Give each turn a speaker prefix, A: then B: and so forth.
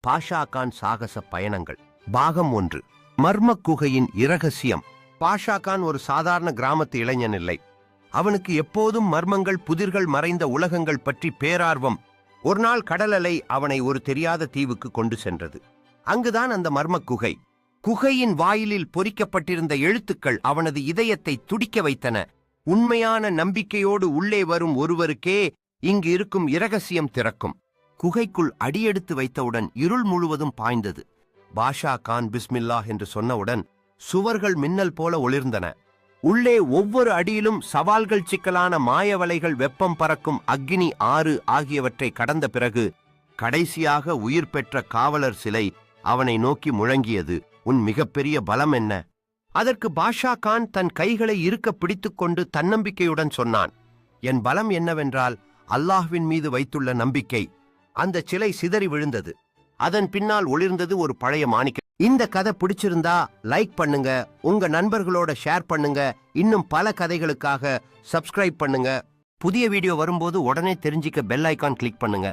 A: பாஷா கான் சாகச பயணங்கள் பாகம் 1. மர்மக் குகையின் இரகசியம். பாஷா கான் ஒரு சாதாரண கிராமத்து இளைஞன் இல்லை. அவனுக்கு எப்போதும் மர்மங்கள், புதிர்கள், மறைந்த உலகங்கள் பற்றி பேரார்வம். ஒரு நாள் கடல் அலை அவனை ஒரு தெரியாத தீவுக்கு கொண்டு சென்றது. அங்குதான் அந்த மர்மக் குகை. குகையின் வாயிலில் பொறிக்கப்பட்டிருந்த எழுத்துக்கள் அவனது இதயத்தை துடிக்க வைத்தன. உண்மையான நம்பிக்கையோடு உள்ளே வரும் ஒருவருக்கே இங்கு இருக்கும் இரகசியம் திறக்கும். குகைக்குள் அடியெடுத்து வைத்தவுடன் இருள் முழுவதும் பாய்ந்தது. பாஷா கான் பிஸ்மில்லாஹ் என்று சொன்னவுடன் சுவர்கள் மின்னல் போல ஒளிர்ந்தன. உள்ளே ஒவ்வொரு அடியிலும் சவால்கள், சிக்கலான மாயவலைகள், வெப்பம் பறக்கும் அக்னி ஆறு ஆகியவற்றை கடந்த பிறகு கடைசியாக உயிர் பெற்ற காவலர் சிலை அவனை நோக்கி முழங்கியது. உன் மிகப்பெரிய பலம் என்ன? அதற்கு பாஷா கான் தன் கைகளை இறுக்க பிடித்துக்கொண்டு தன்னம்பிக்கையுடன் சொன்னான், என் பலம் என்னவென்றால் அல்லாஹ்வின் மீது வைத்துள்ள நம்பிக்கை. அந்த சிலை சிதறி விழுந்தது. அதன் பின்னால் ஒளிர்ந்தது ஒரு பழைய மாணிக்கம். இந்த கதை பிடிச்சிருந்தா லைக் பண்ணுங்க, உங்க நண்பர்களோட ஷேர் பண்ணுங்க. இன்னும் பல கதைகளுக்காக சப்ஸ்கிரைப் பண்ணுங்க. புதிய வீடியோ வரும்போது உடனே தெரிஞ்சிக்க பெல் ஐகான் கிளிக் பண்ணுங்க.